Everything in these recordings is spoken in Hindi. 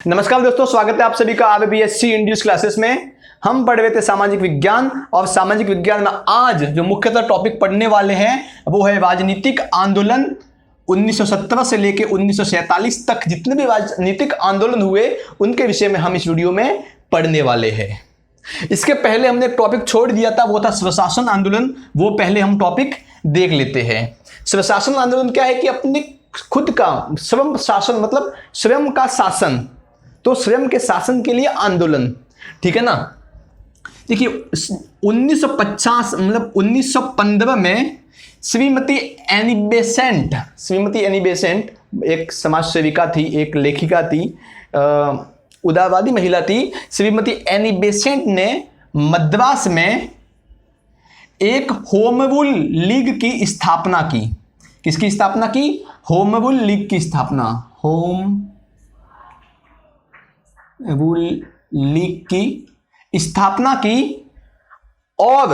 नमस्कार दोस्तों, स्वागत है आप सभी का आरबीएससी इंड्यूस क्लासेस में। हम पढ़ रहे थे सामाजिक विज्ञान और सामाजिक विज्ञान में आज जो मुख्यतः टॉपिक पढ़ने वाले हैं वो है राजनीतिक आंदोलन। 1917 से लेकर 1947 तक जितने भी राजनीतिक आंदोलन हुए उनके विषय में हम इस वीडियो में पढ़ने वाले हैं। इसके पहले हमने एक टॉपिक छोड़ दिया था, वो था स्वशासन आंदोलन। वो पहले हम टॉपिक देख लेते हैं। स्वशासन आंदोलन क्या है कि अपने खुद का स्वयं शासन, मतलब स्वयं का शासन, तो स्वयं के शासन के लिए आंदोलन, ठीक है ना। देखिए 1950 मतलब 1915 में श्रीमती एनी बेसेंट एक समाज सेविका थी, एक लेखिका थी, उदारवादी महिला थी। श्रीमती एनी बेसेंट ने मद्रास में एक होम रूल लीग की स्थापना की। किसकी स्थापना की? होम रूल लीग की स्थापना, होम रूल लीग की स्थापना की और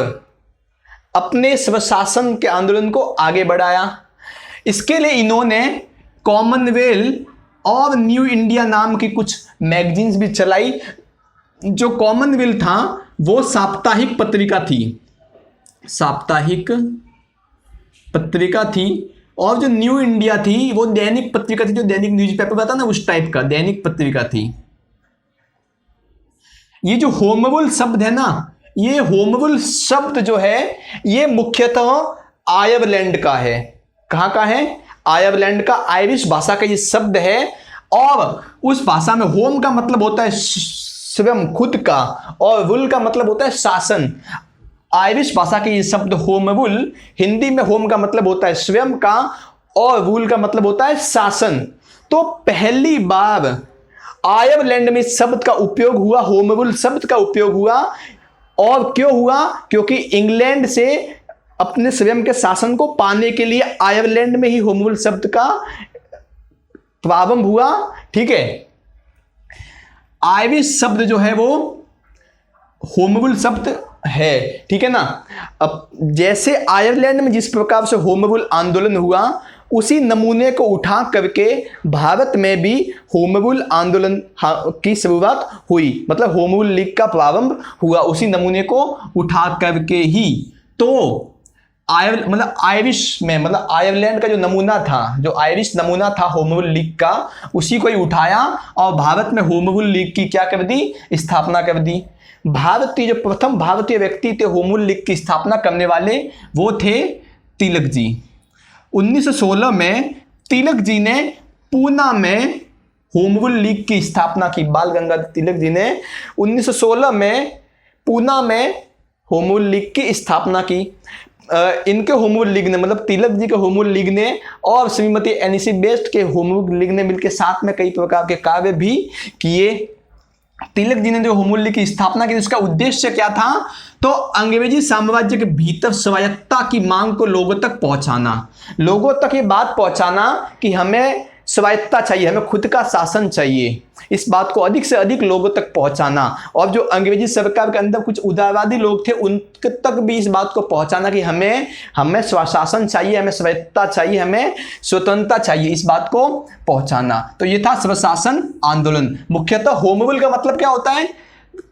अपने स्वशासन के आंदोलन को आगे बढ़ाया। इसके लिए इन्होंने कॉमनवेल्थ और न्यू इंडिया नाम की कुछ मैगजीन्स भी चलाई। जो कॉमनवेल्थ था वो साप्ताहिक पत्रिका थी, साप्ताहिक पत्रिका थी, और जो न्यू इंडिया थी वो दैनिक पत्रिका थी, जो दैनिक न्यूज़पेपर आता ना उस टाइप का दैनिक पत्रिका थी। ये जो होम रूल शब्द है ना, ये होम रूल शब्द जो है ये मुख्यतः आयरलैंड का है। कहाँ का है? आयरलैंड का, आयरिश भाषा का ये शब्द है। और उस भाषा में होम का मतलब होता है स्वयं, खुद का, और रूल का मतलब होता है शासन। आयरिश भाषा के ये शब्द होम रूल, हिंदी में होम का मतलब होता है स्वयं का और रूल का मतलब होता है शासन। तो पहली बार आयरलैंड में इस शब्द का उपयोग हुआ, होम रूल शब्द का उपयोग हुआ। और क्यों हुआ? क्योंकि इंग्लैंड से अपने स्वयं के शासन को पाने के लिए आयरलैंड में ही होम रूल शब्द का प्रारंभ हुआ, ठीक है। आयरिश शब्द जो है वो होम रूल शब्द है, ठीक है ना। अब जैसे आयरलैंड में जिस प्रकार से होम रूल आंदोलन हुआ, उसी नमूने को उठा करके भारत में भी होम रूल आंदोलन की शुरुआत हुई, मतलब होम रूल लीग का प्रारंभ हुआ उसी नमूने को उठा करके ही। तो मतलब आयरिश में, मतलब आयरलैंड का जो नमूना था, जो आयरिश नमूना था होम रूल लीग का, उसी को ही उठाया और भारत में होम रूल लीग की क्या कर दी? स्थापना कर दी। भारतीय जो प्रथम भारतीय व्यक्ति थे होम रूल लीग की स्थापना करने वाले, वो थे तिलक जी। 1916 में तिलक जी ने पूना में होम रूल लीग की स्थापना की। बाल गंगाधर तिलक जी ने 1916 में पूना में होम रूल लीग की स्थापना की। इनके होम रूल लीग ने, मतलब तिलक जी के होम रूल लीग ने और श्रीमती एनी बेसेंट के होम रूल लीग ने मिलकर साथ में कई प्रकार के कार्य भी किए। तिलक जी ने जो होम रूल लीग की स्थापना की, उसका उद्देश्य क्या था? तो अंग्रेजी साम्राज्य के भीतर स्वायत्तता की मांग को लोगों तक पहुंचाना, लोगों तक ये बात पहुंचाना कि हमें स्वायत्तता चाहिए, हमें खुद का शासन चाहिए। इस बात को अधिक से अधिक लोगों तक पहुंचाना। और जो अंग्रेजी सरकार के अंदर कुछ उदारवादी लोग थे, उनके तक भी इस बात को पहुंचाना कि हमें स्वशासन चाहिए, हमें स्वायत्तता चाहिए, हमें स्वतंत्रता चाहिए, इस बात को पहुंचाना। तो ये था स्वशासन आंदोलन। मुख्यतः होम रूल का मतलब क्या होता है?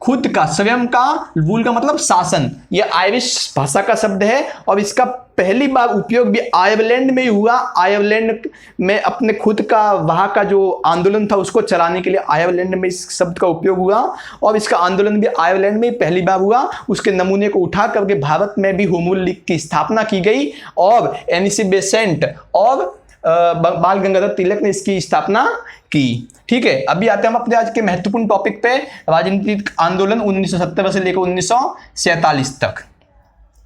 खुद का, स्वयं का, रूल का मतलब शासन। यह आयरिश भाषा का शब्द है और इसका पहली बार उपयोग भी आयरलैंड में ही हुआ। आयरलैंड में अपने खुद का, वहां का जो आंदोलन था उसको चलाने के लिए आयरलैंड में इस शब्द का उपयोग हुआ और इसका आंदोलन भी आयरलैंड में ही पहली बार हुआ। उसके नमूने को उठा करके भारत में भी होम रूल लीग की स्थापना की गई और एनी बेसेंट और बाल गंगाधर तिलक ने इसकी स्थापना की, ठीक है। अभी आते हैं हम अपने आज के महत्वपूर्ण टॉपिक पे, राजनीतिक आंदोलन 1917 से लेकर 1947 तक।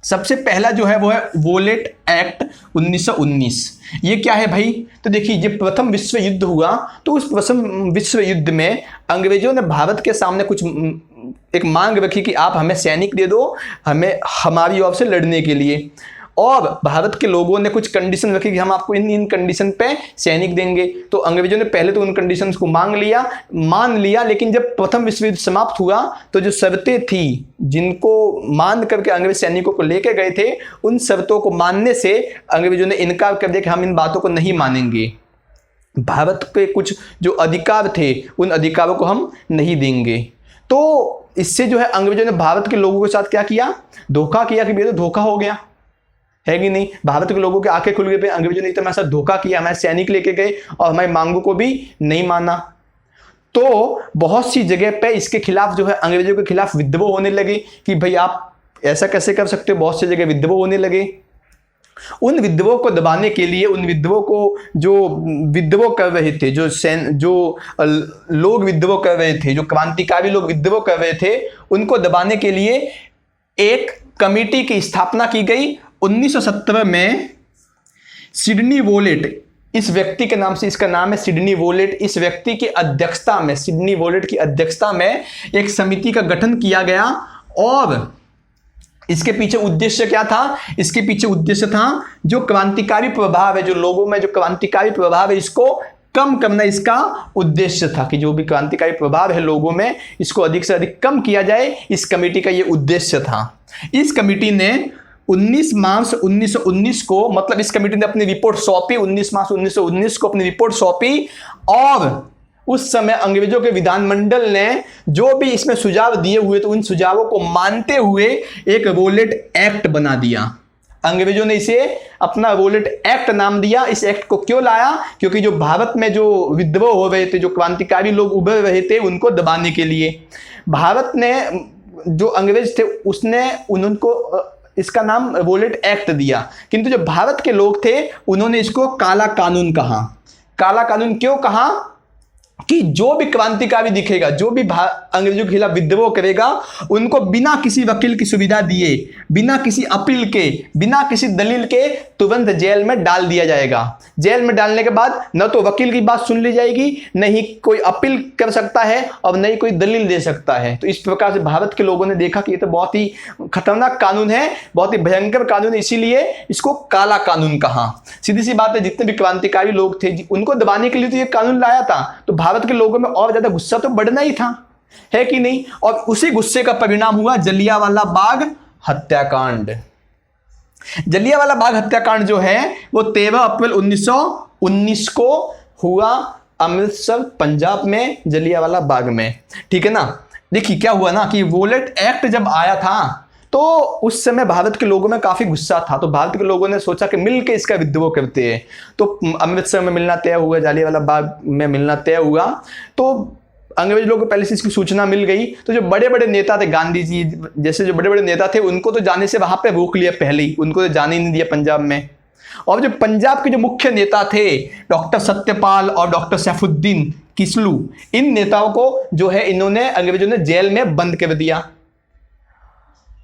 सबसे पहला जो है वो है वोलेट एक्ट 1919। ये क्या है भाई? तो देखिए, जब प्रथम विश्व युद्ध हुआ तो उस प्रथम विश्व युद्ध में अंग्रेजों ने भारत के सामने कुछ एक मांग रखी कि आप हमें सैनिक दे दो, हमें हमारी ओर से लड़ने के लिए। और भारत के लोगों ने कुछ कंडीशन रखी कि हम आपको इन कंडीशन पे सैनिक देंगे। तो अंग्रेजों ने पहले तो उन कंडीशंस को मान लिया, लेकिन जब प्रथम विश्व युद्ध समाप्त हुआ तो जो शर्तें थी जिनको मान करके अंग्रेज सैनिकों को लेके गए थे, उन शर्तों को मानने से अंग्रेजों ने इनकार कर दिया कि हम इन बातों को नहीं मानेंगे। भारत के कुछ जो अधिकार थे उन अधिकारों को हम नहीं देंगे। तो इससे जो है अंग्रेजों ने भारत के लोगों के साथ क्या किया, धोखा किया कि भैया तो धोखा हो गया है कि नहीं। भारत के लोगों के आंखें खुल गई, अंग्रेजों ने हमारे साथ धोखा किया, हमारे सैनिक लेके गए और हमारी मांगों को भी नहीं माना। तो बहुत सी जगह पे इसके खिलाफ जो है अंग्रेजों के खिलाफ विद्रोह होने लगे कि भाई आप ऐसा कैसे कर सकते हो। बहुत सी जगह विद्रोह होने लगे। उन विद्रोह को दबाने के लिए, उन विद्रोह को जो विद्रोह कर रहे थे, जो लोग विद्रोह कर रहे थे, जो क्रांतिकारी लोग विद्रोह कर रहे थे, उनको दबाने के लिए एक कमेटी की स्थापना की गई 1917 में। सिडनी वोलेट इस व्यक्ति के नाम से, इसका नाम है सिडनी वोलेट। इस व्यक्ति की अध्यक्षता में, सिडनी वोलेट की अध्यक्षता में एक समिति का गठन किया गया। और इसके पीछे उद्देश्य क्या था? इसके पीछे उद्देश्य था जो क्रांतिकारी प्रभाव है, जो लोगों में जो क्रांतिकारी प्रभाव है, इसको कम करना इसका उद्देश्य था कि जो भी क्रांतिकारी प्रभाव है लोगों में, इसको अधिक से अधिक कम किया जाए। इस कमेटी का यह उद्देश्य था। इस कमेटी ने 19 मार्च 1919 को, मतलब इस कमेटी ने अपनी रिपोर्ट सौंपी, 19 मार्च 1919 को अपनी रिपोर्ट सौंपी। और उस समय अंग्रेजों के विधानमंडल ने जो भी इसमें सुझाव दिए हुए थे, उन सुझावों को मानते हुए एक रोलेट एक्ट बना दिया। अंग्रेजों ने इसे अपना रोलेट एक्ट नाम दिया। इस एक्ट को क्यों लाया? क्योंकि जो भारत में जो विद्रोह हो रहे थे, जो क्रांतिकारी लोग उभर रहे थे, उनको दबाने के लिए भारत ने, जो अंग्रेज थे, उसने उनको इसका नाम रोलेट एक्ट दिया। किंतु जो भारत के लोग थे उन्होंने इसको काला कानून कहा। काला कानून क्यों कहा? कि जो भी क्रांतिकारी दिखेगा, जो भी अंग्रेजों के खिलाफ विद्रोह करेगा, उनको बिना किसी वकील की सुविधा दिए, बिना किसी अपील के, बिना किसी दलील के तुरंत जेल में डाल दिया जाएगा। जेल में डालने के बाद न तो वकील की बात सुन ली जाएगी, न ही कोई अपील कर सकता है और न ही कोई दलील दे सकता है। तो इस प्रकार से भारत के लोगों ने देखा कि ये तो बहुत ही खतरनाक कानून है, बहुत ही भयंकर कानून है, इसीलिए इसको काला कानून कहा। सीधी सी बात है, जितने भी क्रांतिकारी लोग थे उनको दबाने के लिए तो ये कानून लाया था। तो भारत के लोगों में और ज्यादा गुस्सा तो बढ़ना ही था, है कि नहीं। और उसी गुस्से का परिणाम हुआ जलियांवाला बाग हत्याकांड। जलियांवाला बाग हत्याकांड जो है वो 13 अप्रैल 1919 को हुआ, अमृतसर पंजाब में, जलियांवाला बाग में। ठीक है ना। देखिए क्या हुआ ना कि वोलेट एक्ट जब आया था तो उस समय भारत के लोगों में काफी गुस्सा था। तो भारत के लोगों ने सोचा कि मिलकर इसका विद्रोह करते हैं। तो अमृतसर में मिलना तय हुआ, जलियांवाला बाग में मिलना तय हुआ। तो अंग्रेज लोगों को पहले से इसकी सूचना मिल गई। तो जो बड़े बड़े नेता थे, गांधी जी जैसे जो बड़े बड़े नेता थे, उनको तो जाने से वहां पे रोक लिया पहले ही, उनको तो जाने ही नहीं दिया पंजाब में। और जो पंजाब के जो मुख्य नेता थे, डॉक्टर सत्यपाल और डॉक्टर सैफुद्दीन किस्लू, इन नेताओं को जो है इन्होंने, अंग्रेजों ने जेल में बंद कर दिया।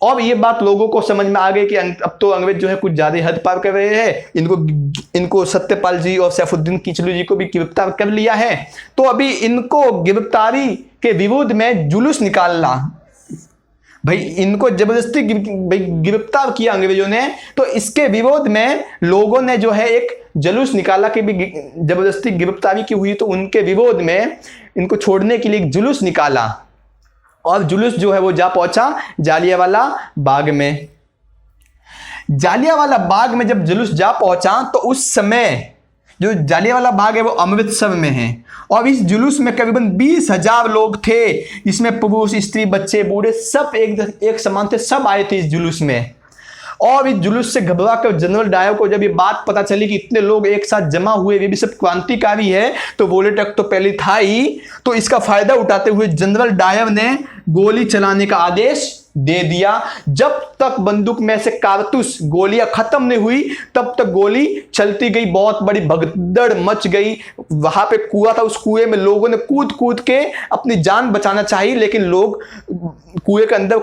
और ये बात लोगों को समझ में आ गई कि अब तो अंग्रेज जो है कुछ ज्यादा हद पार कर रहे हैं। इनको सत्यपाल जी और सैफुद्दीन किचलू जी को भी गिरफ्तार कर लिया है। तो अभी इनको गिरफ्तारी के विरोध में जुलूस निकालना, भाई इनको जबरदस्ती गिरफ्तार किया अंग्रेजों ने, तो इसके विरोध में लोगों ने जो है एक जुलूस निकाला कि भी जबरदस्ती गिरफ्तारी की हुई, तो उनके विरोध में इनको छोड़ने के लिए एक जुलूस निकाला। और जुलूस जो है वो जा पहुंचा जालियांवाला बाग में। जालियांवाला बाग में जब जुलूस जा पहुंचा तो उस समय जो जालियांवाला बाग है वो अमृतसर में है। और इस जुलूस में करीबन 20,000 लोग थे, जिसमें पुरुष, स्त्री, बच्चे, बूढ़े सब एक समान थे, सब आए थे इस जुलूस में। और इस जुलूस से घबरा कर जनरल डायर को जब ये बात पता चली कि इतने लोग एक साथ जमा हुए, वे भी सब क्रांतिकारी है, तो वोलेट एक्ट तो पहले था ही, तो इसका फायदा उठाते हुए जनरल डायर ने गोली चलाने का आदेश दे दिया। जब तक बंदूक में से कारतूस, गोलियां खत्म नहीं हुई, तब तक गोली चलती गई। बहुत बड़ी भगदड़ मच गई। वहां पे कुआं था, उस कुएं में लोगों ने कूद कूद के अपनी जान बचाना चाहिए, लेकिन लोग कुएं के अंदर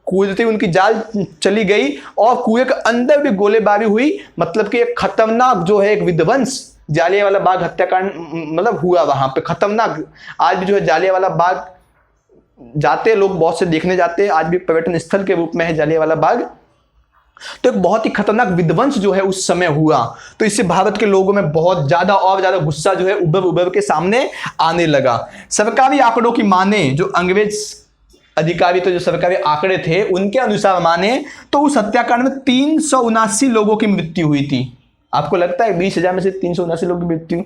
कूदते उनकी जान चली गई और कुएं के अंदर भी गोलीबारी हुई। मतलब कि एक खतरनाक जो है एक विध्वंस जालियांवाला बाग हत्याकांड मतलब हुआ वहां पे, खतरनाक। आज भी जो है जालियांवाला बाग जाते लोग, बहुत से देखने जाते हैं, आज भी पर्यटन स्थल के रूप में है जालियांवाला बाग। तो एक बहुत ही खतरनाक विध्वंस जो है उस समय हुआ। तो इससे भारत के लोगों में बहुत ज्यादा और ज्यादा गुस्सा जो है उभर उभर के सामने आने लगा। सरकारी आंकड़ों की माने, जो अंग्रेज अधिकारी तो जो सरकारी आंकड़े थे उनके अनुसार माने तो उस हत्याकांड में 379 लोगों की मृत्यु हुई थी। आपको लगता है 20,000 में से 379 लोगों की मृत्यु?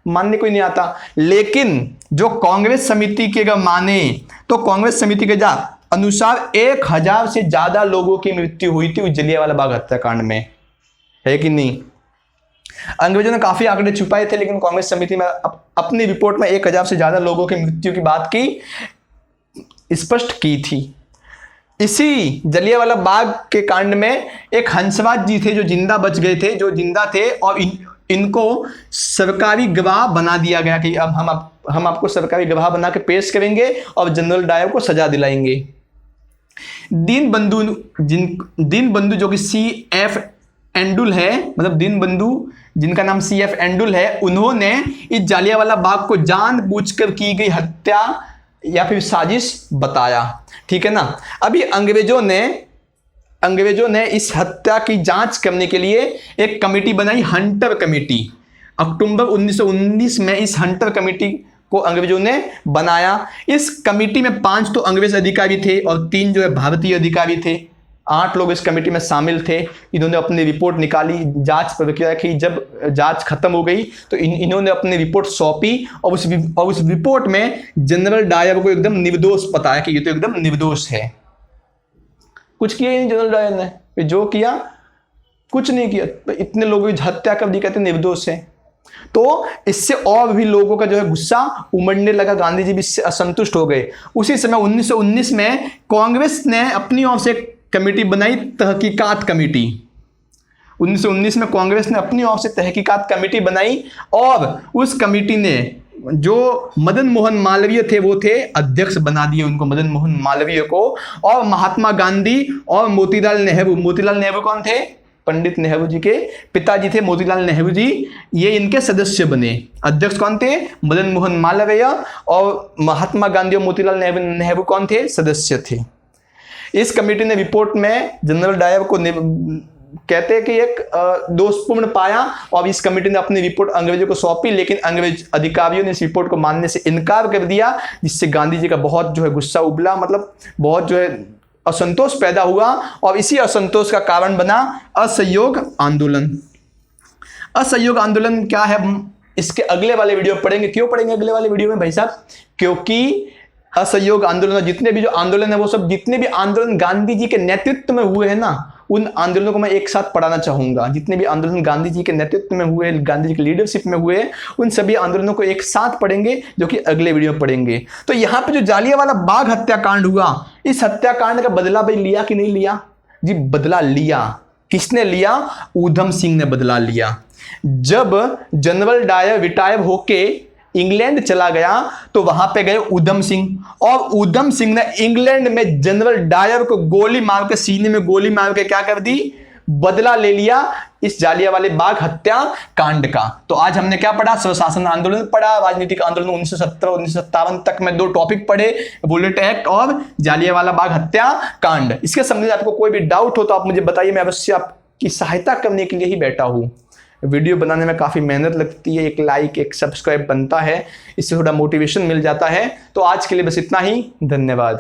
मानने कोई नहीं आता। लेकिन जो कांग्रेस समिति के अगर माने तो कांग्रेस समिति के अनुसार 1000 से ज्यादा लोगों की मृत्यु हुई थी उस जलियांवाला बाग हत्याकांड में, है कि नहीं। अंग्रेजों ने काफी आंकड़े छुपाए थे, लेकिन कांग्रेस समिति में अपनी रिपोर्ट में 1000 से ज्यादा लोगों की मृत्यु की बात की स्पष्ट की थी। इसी जलियांवाला बाग के कांड में एक हंसराज जी थे जो जिंदा बच गए थे, जो जिंदा थे, और इनको सरकारी गवाह बना दिया गया कि अब हम आपको सरकारी गवाह बना के पेश करेंगे और जनरल डायर को सजा दिलाएंगे। दीनबंधु जो कि CF एंडुल है, मतलब दीनबंधु जिनका नाम CF एंडुल है, उन्होंने इस जलियांवाला बाग को जानबूझकर की गई हत्या या फिर साजिश बताया, ठीक है ना। अभी अंग्रेजों ने इस हत्या की जांच करने के लिए एक कमेटी बनाई, हंटर कमेटी। अक्टूबर 1919 में इस हंटर कमेटी को अंग्रेजों ने बनाया। इस कमेटी में 5 तो अंग्रेज अधिकारी थे और 3 जो है भारतीय अधिकारी थे। 8 लोग इस कमेटी में शामिल थे। इन्होंने अपनी रिपोर्ट निकाली, जांच प्रक्रिया की। जब जांच खत्म हो गई तो इन्होंने अपनी रिपोर्ट सौंपी और उस रिपोर्ट में जनरल डायर को एकदम निर्दोष बताया कि ये तो एकदम निर्दोष है। कुछ किया ही नहीं जनरल डायर ने, जो किया कुछ नहीं किया, इतने लोगों की हत्या कर दी, कहते निर्दोष है। तो इससे और भी लोगों का जो है गुस्सा उमड़ने लगा, गांधी जी भी इससे असंतुष्ट हो गए। उसी समय 1919 में कांग्रेस ने अपनी ओर से कमेटी बनाई, तहकीकात कमेटी। 1919 में कांग्रेस ने अपनी ओर से तहकीकात कमेटी बनाई और उस कमेटी ने जो मदन मोहन मालवीय थे वो थे अध्यक्ष बना दिए उनको, मदन मोहन मालवीय को। और महात्मा गांधी और मोतीलाल नेहरू कौन थे? पंडित नेहरू जी के पिताजी थे मोतीलाल नेहरू जी, ये इनके सदस्य बने। अध्यक्ष कौन थे? मदन मोहन मालवीय। और महात्मा गांधी और मोतीलाल नेहरू कौन थे? सदस्य थे। इस कमेटी ने रिपोर्ट में जनरल डायर को कहते हैं कि एक दोषपूर्ण पाया और इस कमेटी ने अपनी रिपोर्ट अंग्रेजों को सौंपी, लेकिन अंग्रेज अधिकारियों ने इस रिपोर्ट को मानने से इनकार कर दिया, जिससे गांधी जी का बहुत जो है गुस्सा उबला, मतलब बहुत जो है असंतोष पैदा हुआ। और इसी असंतोष का कारण बना असहयोग आंदोलन। असहयोग आंदोलन क्या है, इसके अगले वाले वीडियो में पढ़ेंगे। क्यों पढ़ेंगे अगले वाले वीडियो में भाई साहब? क्योंकि असहयोग आंदोलन, जितने भी जो आंदोलन है वो सब, जितने भी आंदोलन गांधी जी के नेतृत्व में हुए हैं ना, उन आंदोलनों को मैं एक साथ पढ़ाना चाहूंगा। जितने भी आंदोलन गांधी जी के नेतृत्व में हुए, गांधी जी की लीडरशिप में हुए, उन सभी आंदोलनों को एक साथ पढ़ेंगे, जो कि अगले वीडियो में पढ़ेंगे। तो यहाँ पे जो जलियांवाला बाग हत्याकांड हुआ, इस हत्याकांड का बदला भाई लिया कि नहीं लिया? जी बदला लिया। किसने लिया? ऊधम सिंह ने बदला लिया। जब जनरल डायर रिटायर होके इंग्लैंड चला गया तो वहां पे गए ऊधम सिंह, और ऊधम सिंह ने इंग्लैंड में जनरल डायर को गोली मार के, सीने में गोली मार के क्या कर दी? बदला ले लिया इस जलियांवाले बाग हत्या कांड का। तो आज हमने क्या पढ़ा? स्वशासन आंदोलन पढ़ा, राजनीतिक आंदोलन 1917-1957 तक में 2 टॉपिक पढ़े, बुलेट एक्ट और जलियांवाला बाग हत्या कांड। इसके संबंधित आपको कोई भी डाउट हो तो आप मुझे बताइए, मैं अवश्य आपकी सहायता करने के लिए ही बैठा हूं। वीडियो बनाने में काफ़ी मेहनत लगती है, एक लाइक एक सब्सक्राइब बनता है, इससे थोड़ा मोटिवेशन मिल जाता है। तो आज के लिए बस इतना ही, धन्यवाद।